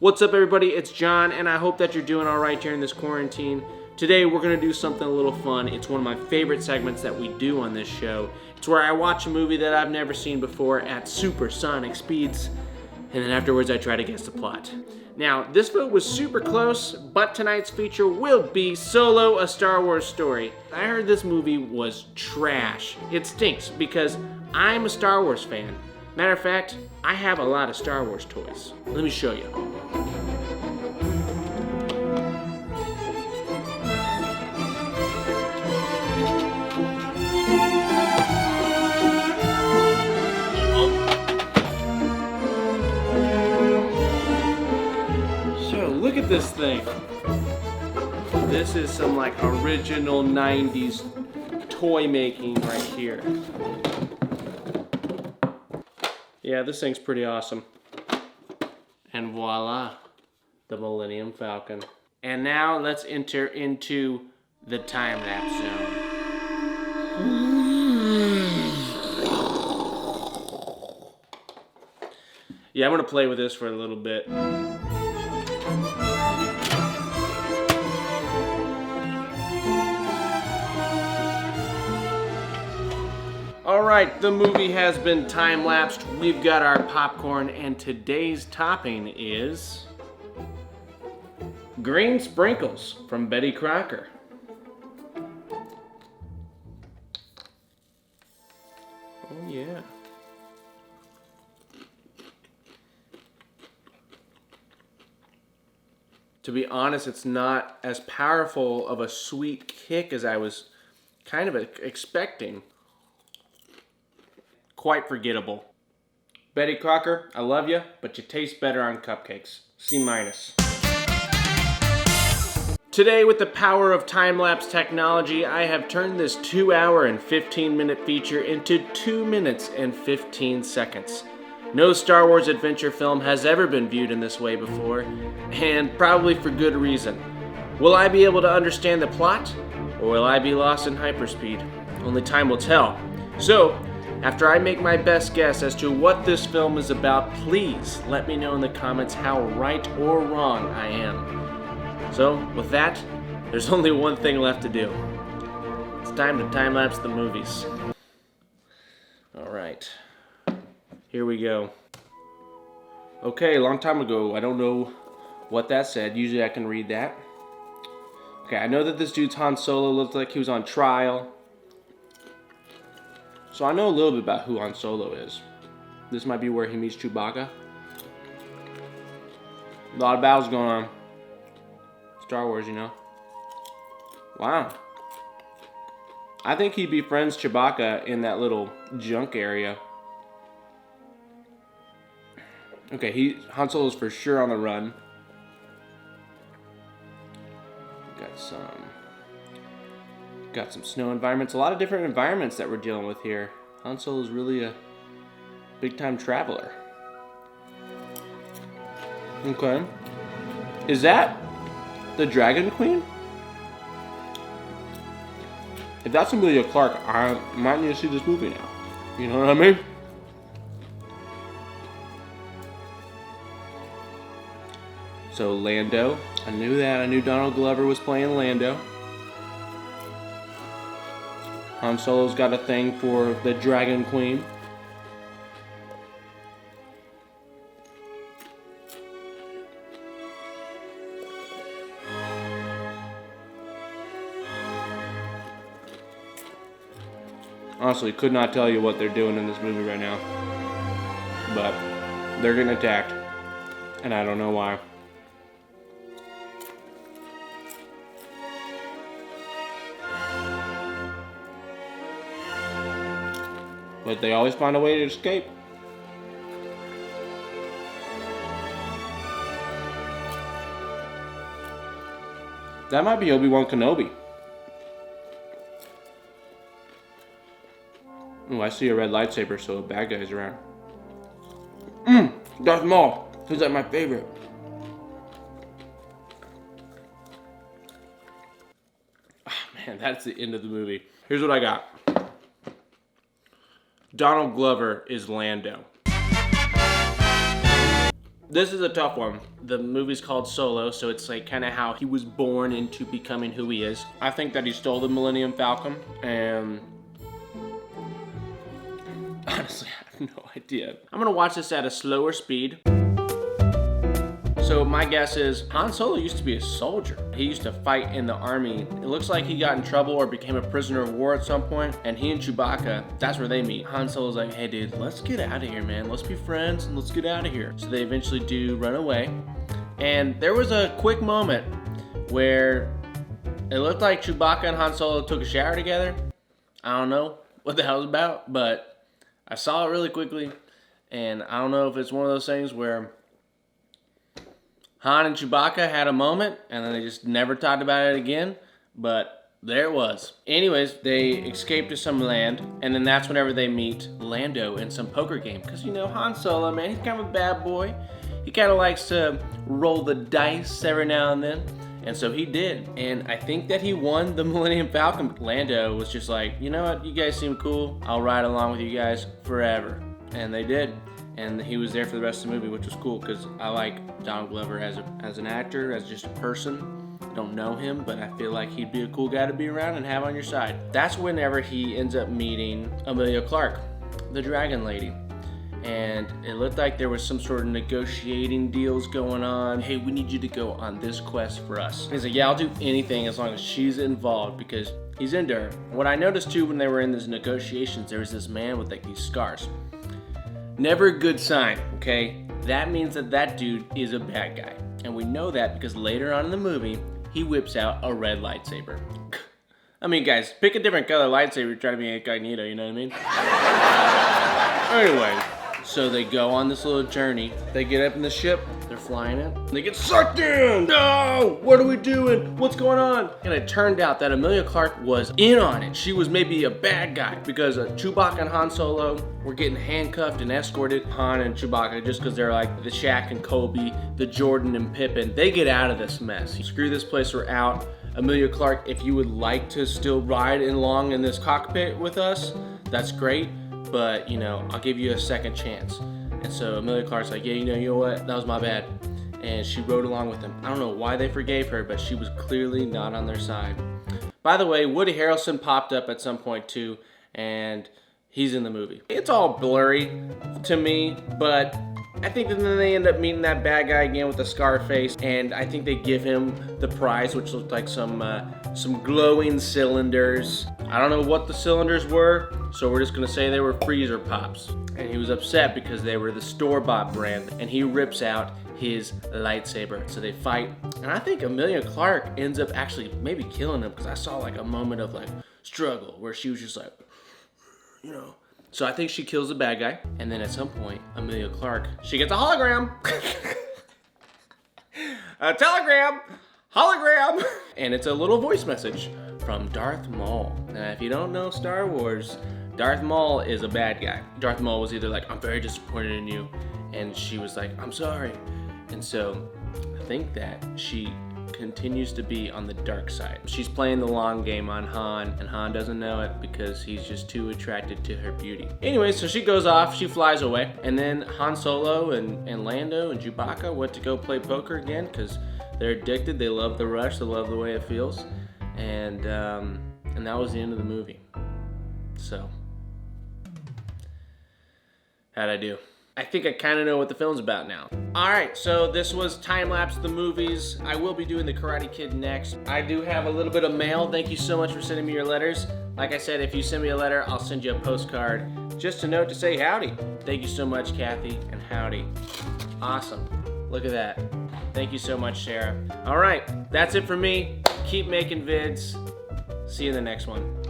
What's up, everybody? It's John, and I hope that you're doing all right during this quarantine. Today, we're going to do something a little fun. It's one of my favorite segments that we do on this show. It's where I watch a movie that I've never seen before at supersonic speeds, and then afterwards I try to guess the plot. Now, this vote was super close, but tonight's feature will be Solo, a Star Wars story. I heard this movie was trash. It stinks because I'm a Star Wars fan. Matter of fact, I have a lot of Star Wars toys. Let me show you. So look at this thing. This is some like original 90s toy making right here. Yeah, this thing's pretty awesome. And voila, the Millennium Falcon. And now let's enter into the time-lapse zone. Yeah, I'm gonna play with this for a little bit. Alright, the movie has been time-lapsed. We've got our popcorn, and today's topping is green sprinkles from Betty Crocker. Oh yeah. To be honest, it's not as powerful of a sweet kick as I was kind of expecting. Quite forgettable. Betty Crocker, I love you, but you taste better on cupcakes. C-. Today, with the power of time-lapse technology, I have turned this 2-hour and 15-minute feature into 2 minutes and 15 seconds. No Star Wars adventure film has ever been viewed in this way before, and probably for good reason. Will I be able to understand the plot, or will I be lost in hyperspeed? Only time will tell. So, after I make my best guess as to what this film is about, please let me know in the comments how right or wrong I am. So, with that, there's only one thing left to do. It's time to time-lapse the movies. Alright, here we go. Okay, a long time ago, I don't know what that said. Usually I can read that. Okay, I know that this dude's Han Solo looked like he was on trial. So I know a little bit about who Han Solo is. This might be where he meets Chewbacca. A lot of battles going on. Star Wars, you know. Wow. I think he befriends Chewbacca in that little junk area. Okay, Han Solo's for sure on the run. Got some snow environments, a lot of different environments that we're dealing with here. Han Solo's really a big-time traveler. Okay. Is that the Dragon Queen? If that's Emilia Clarke, I might need to see this movie now. You know what I mean? So Lando, I knew that. I knew Donald Glover was playing Lando. Han Solo's got a thing for the Dragon Queen. Honestly, could not tell you what they're doing in this movie right now. But they're getting attacked. And I don't know why. But they always find a way to escape. That might be Obi-Wan Kenobi. Ooh, I see a red lightsaber, so a bad guy's around. Darth Maul. He's like my favorite. Oh, man, that's the end of the movie. Here's what I got. Donald Glover is Lando. This is a tough one. The movie's called Solo, so it's like kind of how he was born into becoming who he is. I think that he stole the Millennium Falcon, and honestly, I have no idea. I'm gonna watch this at a slower speed. So my guess is Han Solo used to be a soldier. He used to fight in the army. It looks like he got in trouble or became a prisoner of war at some point, and he and Chewbacca, that's where they meet. Han Solo's like, hey dude, let's get out of here, man. Let's be friends and let's get out of here. So they eventually do run away. And there was a quick moment where it looked like Chewbacca and Han Solo took a shower together. I don't know what the hell it's about, but I saw it really quickly. And I don't know if it's one of those things where Han and Chewbacca had a moment, and then they just never talked about it again, but there it was. Anyways, they escape to some land, and then that's whenever they meet Lando in some poker game. Because, you know, Han Solo, man, he's kind of a bad boy. He kind of likes to roll the dice every now and then, and so he did. And I think that he won the Millennium Falcon. Lando was just like, you know what, you guys seem cool. I'll ride along with you guys forever. And they did. And he was there for the rest of the movie, which was cool because I like Donald Glover as an actor, as just a person. I don't know him, but I feel like he'd be a cool guy to be around and have on your side. That's whenever he ends up meeting Emilia Clarke, the dragon lady. And it looked like there was some sort of negotiating deals going on. Hey, we need you to go on this quest for us. And he's like, yeah, I'll do anything as long as she's involved, because he's into her. What I noticed too when they were in these negotiations, there was this man with like these scars. Never a good sign, okay? That means that that dude is a bad guy. And we know that because later on in the movie, he whips out a red lightsaber. I mean, guys, pick a different color lightsaber, try to be incognito, you know what I mean? Anyway, so they go on this little journey. They get up in the ship, they're flying in, they get sucked in! No! What are we doing? What's going on? And it turned out that Emilia Clarke was in on it. She was maybe a bad guy because Chewbacca and Han Solo were getting handcuffed and escorted. Han and Chewbacca, just because they're like the Shaq and Kobe, the Jordan and Pippen, they get out of this mess. Screw this place, we're out. Emilia Clarke, if you would like to still ride along in this cockpit with us, that's great. But, you know, I'll give you a second chance. And so Emilia Clarke's like, yeah, you know what? That was my bad. And she rode along with them. I don't know why they forgave her, but she was clearly not on their side. By the way, Woody Harrelson popped up at some point too, and he's in the movie. It's all blurry to me, but I think that then they end up meeting that bad guy again with the scar face, and I think they give him the prize, which looked like some glowing cylinders. I don't know what the cylinders were, so we're just gonna say they were freezer pops. And he was upset because they were the store-bought brand, and he rips out his lightsaber. So they fight, and I think Emilia Clarke ends up actually maybe killing him, because I saw like a moment of like struggle where she was just like, you know. So I think she kills the bad guy, and then at some point, Emilia Clarke, she gets a hologram. A telegram, hologram. And it's a little voice message from Darth Maul. Now, if you don't know Star Wars, Darth Maul is a bad guy. Darth Maul was either like, I'm very disappointed in you, and she was like, I'm sorry. And so I think that she continues to be on the dark side. She's playing the long game on Han, and Han doesn't know it because he's just too attracted to her beauty. Anyway, so she goes off, she flies away, and then Han Solo and Lando and Chewbacca went to go play poker again because they're addicted, they love the rush, they love the way it feels, and that was the end of the movie. So, how'd I do? I think I kind of know what the film's about now. Alright, so this was Time-Lapse the movies. I will be doing the Karate Kid next. I do have a little bit of mail. Thank you so much for sending me your letters. Like I said, if you send me a letter, I'll send you a postcard. Just a note to say howdy. Thank you so much, Kathy, and howdy. Awesome. Look at that. Thank you so much, Sarah. Alright, that's it for me. Keep making vids. See you in the next one.